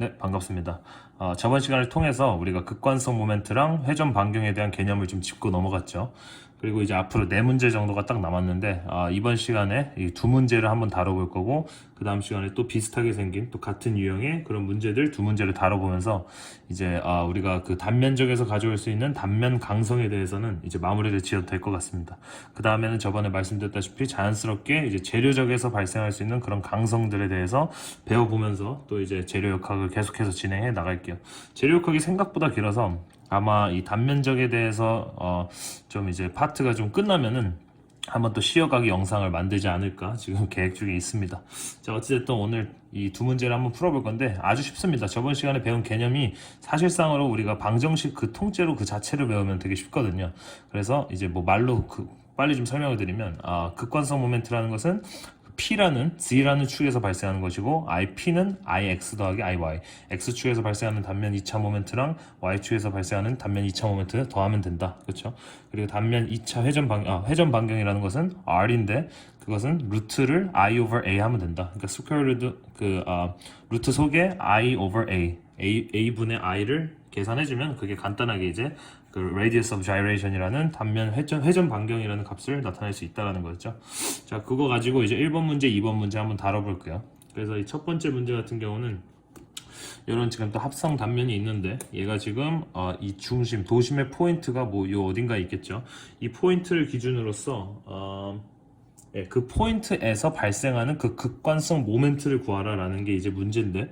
네, 반갑습니다. 저번 시간을 통해서 우리가 극관성 모멘트랑 회전 반경에 대한 개념을 좀 짚고 넘어갔죠. 그리고 이제 앞으로 네 문제 정도가 딱 남았는데 이번 시간에 이 두 문제를 한번 다뤄볼 거고 그 다음 시간에 또 비슷하게 생긴 또 같은 유형의 그런 문제들 두 문제를 다뤄보면서 이제 우리가 그 단면적에서 가져올 수 있는 단면 강성에 대해서는 이제 마무리를 지어도 될 것 같습니다. 그 다음에는 저번에 말씀드렸다시피 자연스럽게 이제 재료적에서 발생할 수 있는 그런 강성들에 대해서 배워보면서 또 이제 재료 역학을 계속해서 진행해 나갈게요. 재료 역학이 생각보다 길어서 아마 이 단면적에 대해서 좀 이제 파트가 좀 끝나면은 한번 또 쉬어가기 영상을 만들지 않을까 지금 계획 중에 있습니다. 자, 어찌됐든 오늘 이 두 문제를 한번 풀어볼 건데 아주 쉽습니다. 저번 시간에 배운 개념이 사실상으로 우리가 방정식 그 통째로 그 자체를 배우면 되게 쉽거든요. 그래서 이제 뭐 말로 빨리 좀 설명을 드리면 극관성 모멘트라는 것은 P라는 Z라는 축에서 발생하는 것이고 IP는 IX 더하기 IY X축에서 발생하는 단면 2차 모멘트랑 Y축에서 발생하는 단면 2차 모멘트 더하면 된다. 그렇죠? 그리고 단면 2차 회전 반경이라는 것은 R인데 그것은 루트를 I over A 하면 된다. 그러니까 스퀘어 루트 속에 I over A분의 I를 계산해주면 그게 간단하게 이제 그 radius of gyration이라는 단면 회전 반경이라는 값을 나타낼 수 있다는 거였죠. 자, 그거 가지고 이제 1번 문제, 2번 문제 한번 다뤄볼게요. 그래서 이 첫 번째 문제 같은 경우는 이런 지금 또 합성 단면이 있는데 얘가 지금 이 중심, 도심의 포인트가 뭐 요 어딘가에 있겠죠. 이 포인트를 기준으로서 그 포인트에서 발생하는 그 극관성 모멘트를 구하라라는 게 이제 문제인데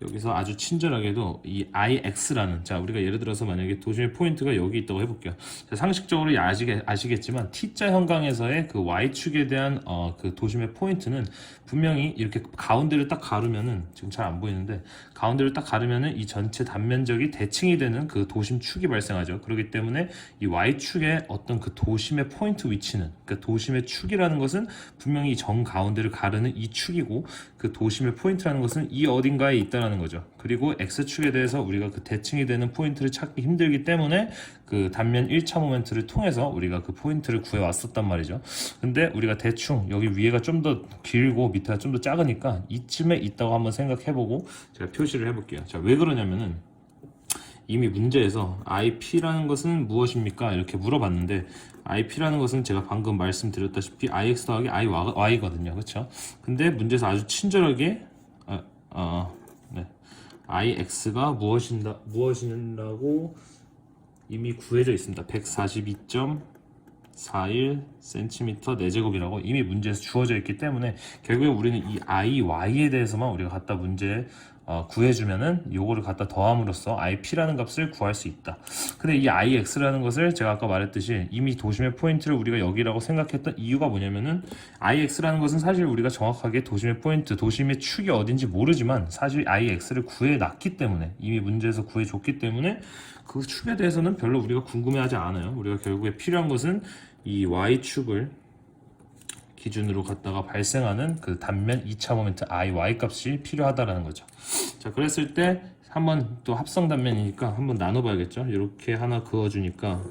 여기서 아주 친절하게도 이 IX라는 자 우리가 예를 들어서 만약에 도심의 포인트가 여기 있다고 해볼게요. 자, 상식적으로 아시겠지만 T자 현강에서의 그 Y축에 대한 그 도심의 포인트는 분명히 이렇게 가운데를 딱 가르면은 지금 잘 안 보이는데 가운데를 딱 가르면은 이 전체 단면적이 대칭이 되는 그 도심축이 발생하죠. 그렇기 때문에 이 Y축의 어떤 그 도심의 포인트 위치는 그러니까 도심의 축이라는 것은 분명히 정 가운데를 가르는 이 축이고 그 도심의 포인트라는 것은 이 어딘가에 있다는 거죠. 그리고 X축에 대해서 우리가 그 대칭이 되는 포인트를 찾기 힘들기 때문에 그 단면 1차 모멘트를 통해서 우리가 그 포인트를 구해 왔었단 말이죠. 근데 우리가 대충 여기 위에가 좀 더 길고 밑에가 좀 더 작으니까 이쯤에 있다고 한번 생각해보고 제가 표시를 해볼게요. 자, 왜 그러냐면은 이미 문제에서 IP라는 것은 무엇입니까? 이렇게 물어봤는데 IP라는 것은 제가 방금 말씀드렸다시피 IX 더하기 IY거든요. 그렇죠? 근데 문제에서 아주 친절하게 네. IX가 무엇이라고 이미 구해져 있습니다. 142.41cm 4제곱이라고 이미 문제에서 주어져 있기 때문에 결국에 우리는 이 IY에 대해서만 우리가 갖다 문제에 구해주면은 요거를 갖다 더함으로써 IP라는 값을 구할 수 있다. 근데 이 IX라는 것을 제가 아까 말했듯이 이미 도심의 포인트를 우리가 여기라고 생각했던 이유가 뭐냐면은 IX라는 것은 사실 우리가 정확하게 도심의 포인트, 도심의 축이 어딘지 모르지만 사실 IX를 구해놨기 때문에 이미 문제에서 구해줬기 때문에 그 축에 대해서는 별로 우리가 궁금해하지 않아요. 우리가 결국에 필요한 것은 이 Y축을 기준으로 갖다가 발생하는 그 단면 2차 모멘트 IY 값이 필요하다라는 거죠. 자, 그랬을 때 한번 또 합성 단면이니까 한번 나눠봐야겠죠. 이렇게 하나 그어주니까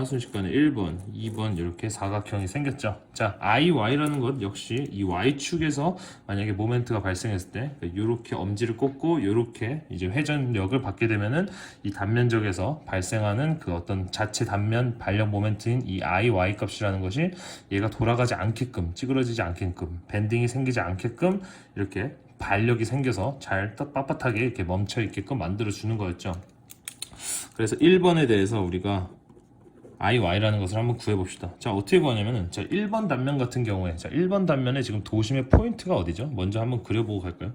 순식간에 1번, 2번 이렇게 사각형이 생겼죠. 자, IY라는 것 역시 이 Y축에서 만약에 모멘트가 발생했을 때 이렇게 엄지를 꽂고 이렇게 이제 회전력을 받게 되면은 이 단면적에서 발생하는 그 어떤 자체 단면 발력 모멘트인 이 IY 값이라는 것이 얘가 돌아가지 않게끔 찌그러지지 않게끔 밴딩이 생기지 않게끔 이렇게 발력이 생겨서 잘 빳빳하게 이렇게 멈춰 있게끔 만들어 주는 거였죠. 그래서 1번에 대해서 우리가 IY라는 것을 한번 구해봅시다. 자, 어떻게 구하냐면은, 자, 1번 단면 같은 경우에, 자, 1번 단면에 지금 도심의 포인트가 어디죠? 먼저 한번 그려보고 갈까요?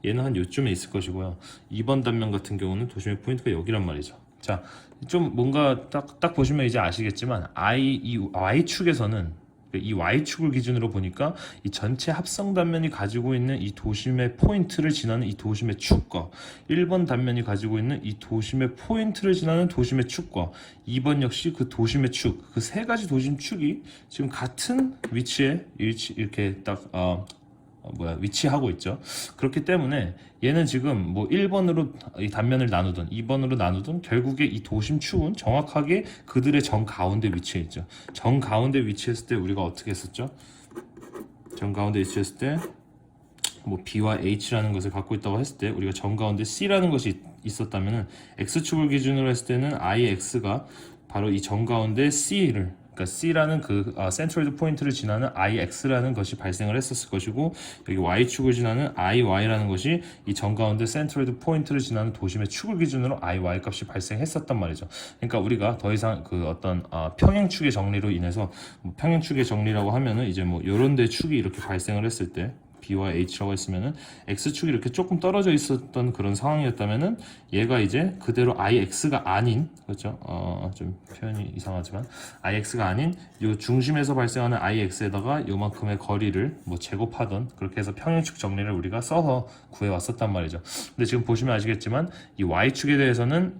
얘는 한 요쯤에 있을 것이고요. 2번 단면 같은 경우는 도심의 포인트가 여기란 말이죠. 자, 좀 뭔가 딱 보시면 이제 아시겠지만, 이 Y축에서는 이 Y축을 기준으로 보니까 이 전체 합성 단면이 가지고 있는 이 도심의 포인트를 지나는 이 도심의 축과 1번 단면이 가지고 있는 이 도심의 포인트를 지나는 도심의 축과 2번 역시 그 도심의 축, 그 세 가지 도심 축이 지금 같은 위치에 이렇게 딱 위치하고 있죠. 그렇기 때문에 얘는 지금 뭐 1번으로 이 단면을 나누든 2번으로 나누든 결국에 이 도심축은 정확하게 그들의 정 가운데 위치해 있죠. 정 가운데 위치했을 때 우리가 어떻게 했었죠? 정 가운데 위치했을 때 뭐 B와 H라는 것을 갖고 있다고 했을 때 우리가 점 가운데 C라는 것이 있었다면은 X축을 기준으로 했을 때는 IX가 바로 이 점 가운데 C를, 그러니까 C라는 그 센트로이드 포인트를 지나는 IX라는 것이 발생을 했었을 것이고, 여기 Y축을 지나는 IY라는 것이 이 점 가운데 센트로이드 포인트를 지나는 도심의 축을 기준으로 IY 값이 발생했었단 말이죠. 그러니까 우리가 더 이상 그 어떤 평행축의 정리로 인해서, 뭐 평행축의 정리라고 하면은 이제 뭐 요런 데 축이 이렇게 발생을 했을 때 B와 H라고 했으면은 X축이 이렇게 조금 떨어져 있었던 그런 상황이었다면은 얘가 이제 그대로 IX가 아닌, 그렇죠? 좀 표현이 이상하지만 IX가 아닌 요 중심에서 발생하는 IX에다가 요만큼의 거리를 뭐 제곱하던, 그렇게 해서 평행축 정리를 우리가 써서 구해왔었단 말이죠. 근데 지금 보시면 아시겠지만 이 Y축에 대해서는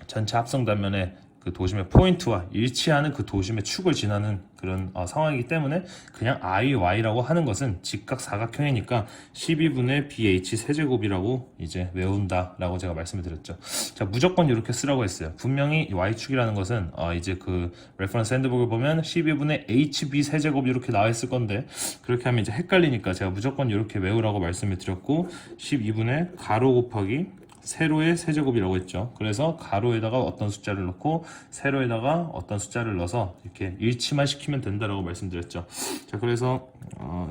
전체 합성 단면에 그 도심의 포인트와 일치하는 그 도심의 축을 지나는 그런 상황이기 때문에 그냥 IY라고 하는 것은 직각 사각형이니까 12분의 BH 세제곱이라고 이제 외운다라고 제가 말씀을 드렸죠. 자, 무조건 이렇게 쓰라고 했어요. 분명히 Y축이라는 것은 이제 그 레퍼런스 핸드북을 보면 12분의 HB 세제곱 이렇게 나와 있을 건데, 그렇게 하면 이제 헷갈리니까 제가 무조건 이렇게 외우라고 말씀을 드렸고, 12분의 가로 곱하기 세로의 세제곱이라고 했죠. 그래서 가로에다가 어떤 숫자를 넣고 세로에다가 어떤 숫자를 넣어서 이렇게 일치만 시키면 된다라고 말씀드렸죠. 자, 그래서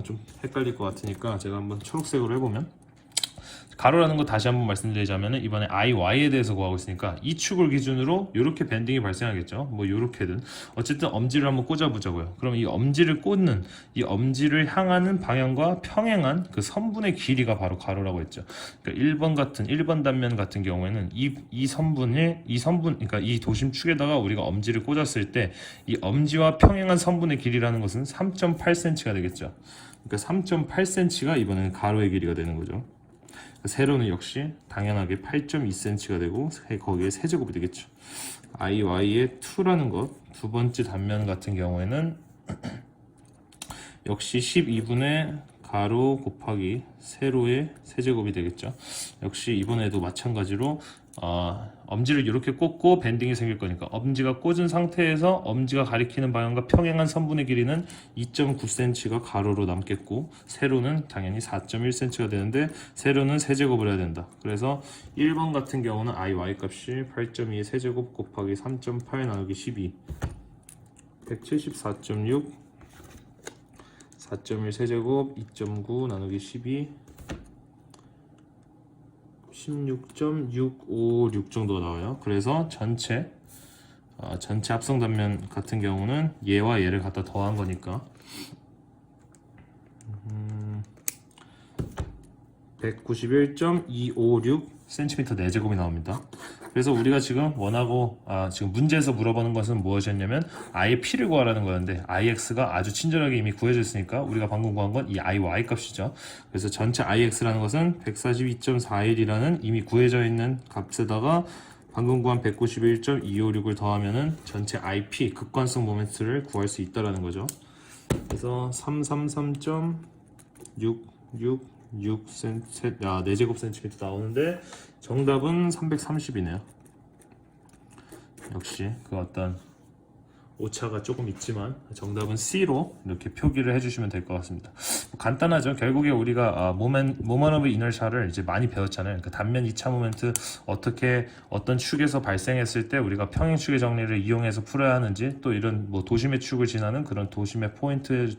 좀 헷갈릴 것 같으니까 제가 한번 초록색으로 해보면, 가로라는 거 다시 한번 말씀드리자면 이번에 IY에 대해서 구하고 있으니까 이 축을 기준으로 이렇게 밴딩이 발생하겠죠. 뭐 이렇게든 어쨌든 엄지를 한번 꽂아보자고요. 그럼 이 엄지를 꽂는, 이 엄지를 향하는 방향과 평행한 그 선분의 길이가 바로 가로라고 했죠. 그러니까 1번 단면 같은 경우에는 이 선분, 그러니까 이 도심축에다가 우리가 엄지를 꽂았을 때 이 엄지와 평행한 선분의 길이라는 것은 3.8cm가 되겠죠. 그러니까 3.8cm가 이번에는 가로의 길이가 되는 거죠. 세로는 역시 당연하게 8.2cm가 되고 거기에 세제곱이 되겠죠. IY의 2라는 것, 두 번째 단면 같은 경우에는 역시 12분의 가로 곱하기 세로의 세제곱이 되겠죠. 역시 이번에도 마찬가지로 엄지를 이렇게 꽂고 밴딩이 생길 거니까 엄지가 꽂은 상태에서 엄지가 가리키는 방향과 평행한 선분의 길이는 2.9cm가 가로로 남겠고, 세로는 당연히 4.1cm가 되는데 세로는 세제곱을 해야 된다. 그래서 1번 같은 경우는 IY 값이 8.2의 세제곱 곱하기 3.8 나누기 12 174.6 4.1 세제곱 2.9 나누기 12 16.656 정도가 나와요. 그래서 전체 합성 단면 같은 경우는 얘와 얘를 갖다 더한 거니까 191.256cm 4제곱이 나옵니다. 그래서 우리가 지금 원하고 지금 문제에서 물어보는 것은 무엇이었냐면 I의 P를 구하라는 거였는데 IX가 아주 친절하게 이미 구해져 있으니까 우리가 방금 구한 건 이 IY 값이죠. 그래서 전체 IX라는 것은 142.41이라는 이미 구해져 있는 값에다가 방금 구한 191.256을 더하면은 전체 IP 극관성 모멘트를 구할 수 있다라는 거죠. 그래서 333.666cm, 4제곱 센티미터 나오는데 정답은 330이네요. 역시 그 어떤 오차가 조금 있지만 정답은 C로 이렇게 표기를 해주시면 될 것 같습니다. 간단하죠. 결국에 우리가 모먼트 오브 이너셜을 이제 많이 배웠잖아요. 그러니까 단면 2차 모멘트 어떻게 어떤 축에서 발생했을 때 우리가 평행축의 정리를 이용해서 풀어야 하는지, 또 이런 뭐 도심의 축을 지나는 그런 도심의 포인트를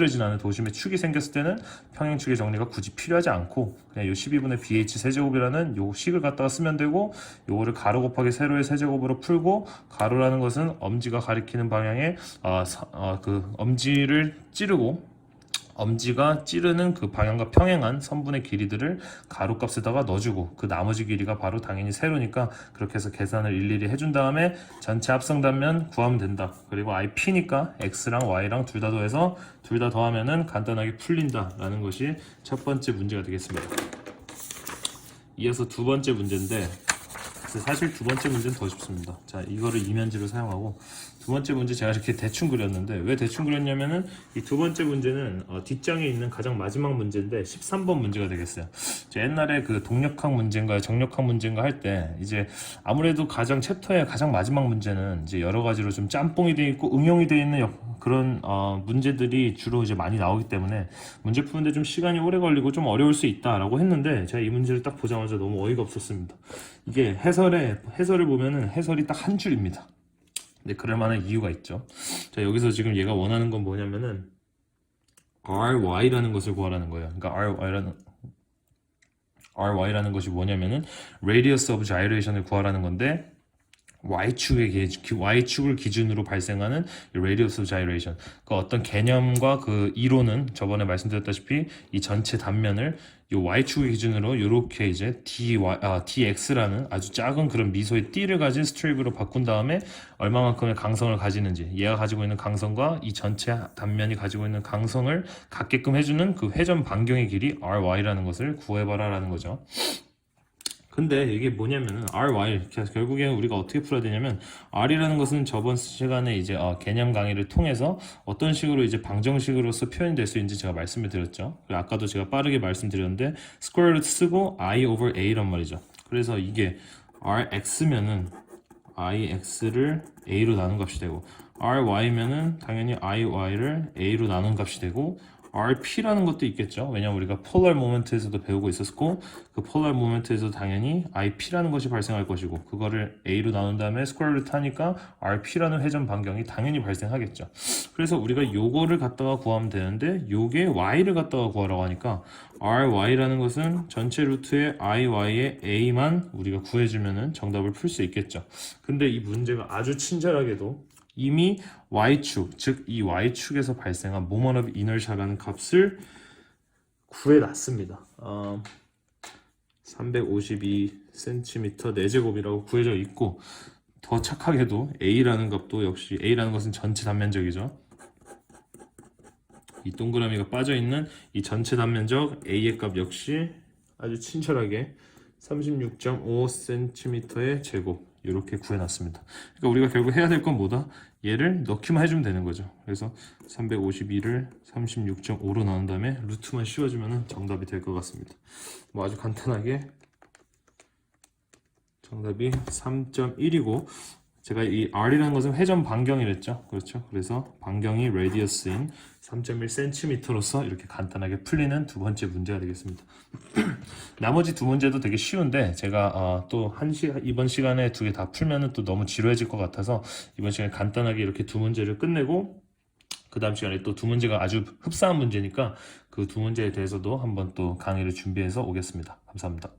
지나는 도심의 축이 생겼을 때는 평행축의 정리가 굳이 필요하지 않고 그냥 요 12분의 BH 세제곱이라는 요 식을 갖다가 쓰면 되고, 요거를 가로 곱하기 세로의 세제곱으로 풀고, 가로라는 것은 엄지가 가리키는 방향에 그 엄지를 찌르고 엄지가 찌르는 그 방향과 평행한 선분의 길이들을 가로값에다가 넣어주고, 그 나머지 길이가 바로 당연히 세로니까 그렇게 해서 계산을 일일이 해준 다음에 전체 합성 단면 구하면 된다. 그리고 IP니까 X랑 Y랑 둘 다 더해서 둘 다 더하면은 간단하게 풀린다 라는 것이 첫 번째 문제가 되겠습니다. 이어서 두 번째 문제인데, 사실 두 번째 문제는 더 쉽습니다. 자, 이거를 이면지로 사용하고 두 번째 문제 제가 이렇게 대충 그렸는데 왜 대충 그렸냐면은 이 두 번째 문제는 뒷장에 있는 가장 마지막 문제인데 13번 문제가 되겠어요. 제가 옛날에 그 동력학 문제인가 정력학 문제인가 할 때 이제 아무래도 가장 챕터의 가장 마지막 문제는 이제 여러 가지로 좀 짬뽕이 돼 있고 응용이 돼 있는 그런 문제들이 주로 이제 많이 나오기 때문에 문제 푸는데 좀 시간이 오래 걸리고 좀 어려울 수 있다라고 했는데 제가 이 문제를 딱 보자마자 너무 어이가 없었습니다. 이게 해설을 보면은 해설이 딱 한 줄입니다. 근데 그럴 만한 이유가 있죠. 자, 여기서 지금 얘가 원하는 건 뭐냐면은 RY라는 것을 구하라는 거예요. 그러니까 RY라는 것이 뭐냐면은 Radius of Gyration을 구하라는 건데 Y축을 기준으로 발생하는 Radius of Gyration. 그 어떤 개념과 그 이론은 저번에 말씀드렸다시피 이 전체 단면을 이 Y축을 기준으로 이렇게 이제 dx라는 아주 작은 그런 미소의 띠를 가진 스트립으로 바꾼 다음에 얼마만큼의 강성을 가지는지 얘가 가지고 있는 강성과 이 전체 단면이 가지고 있는 강성을 같게끔 해주는 그 회전 반경의 길이 ry라는 것을 구해봐라 라는 거죠. 근데 이게 뭐냐면은 RY 결국에 우리가 어떻게 풀어야 되냐면 R이라는 것은 저번 시간에 이제 개념 강의를 통해서 어떤 식으로 이제 방정식으로서 표현이 될 수 있는지 제가 말씀을 드렸죠. 그리고 아까도 제가 빠르게 말씀드렸는데 스퀘어 루트 쓰고 I over A란 말이죠. 그래서 이게 RX면은 IX를 A로 나눈 값이 되고 RY면은 당연히 IY를 A로 나눈 값이 되고 RP라는 것도 있겠죠. 왜냐면 우리가 폴ար 모멘트에서도 배우고 있었고 그 폴ար 모멘트에서 당연히 IP라는 것이 발생할 것이고 그거를 A로 나눈 다음에 스퀘어 루트 하니까 RP라는 회전 반경이 당연히 발생하겠죠. 그래서 우리가 요거를 갖다가 구하면 되는데 요게 Y를 갖다가 구하라고 하니까 RY라는 것은 전체 루트의 IY의 A만 우리가 구해주면은 정답을 풀 수 있겠죠. 근데 이 문제가 아주 친절하게도 이미 Y축, 즉 이 Y축에서 발생한 moment of inertia라는 값을 구해놨습니다. 352cm 4제곱이라고 구해져 있고 더 착하게도 A라는 값도 역시 A라는 것은 전체 단면적이죠. 이 동그라미가 빠져있는 이 전체 단면적 A의 값 역시 아주 친절하게 36.5cm의 제곱 이렇게 구해놨습니다. 그러니까 우리가 결국 해야 될 건 뭐다? 얘를 넣기만 해주면 되는 거죠. 그래서 352를 36.5로 나눈 다음에 루트만 씌워주면 정답이 될 것 같습니다. 뭐 아주 간단하게 정답이 3.1이고 제가 이 R이라는 것은 회전 반경이랬죠. 그렇죠. 그래서 반경이 레디어스인 3.1cm로서 이렇게 간단하게 풀리는 두 번째 문제가 되겠습니다. 나머지 두 문제도 되게 쉬운데 제가 이번 시간에 두 개 다 풀면은 또 너무 지루해질 것 같아서 이번 시간에 간단하게 이렇게 두 문제를 끝내고 그 다음 시간에 또 두 문제가 아주 흡사한 문제니까 그 두 문제에 대해서도 한번 또 강의를 준비해서 오겠습니다. 감사합니다.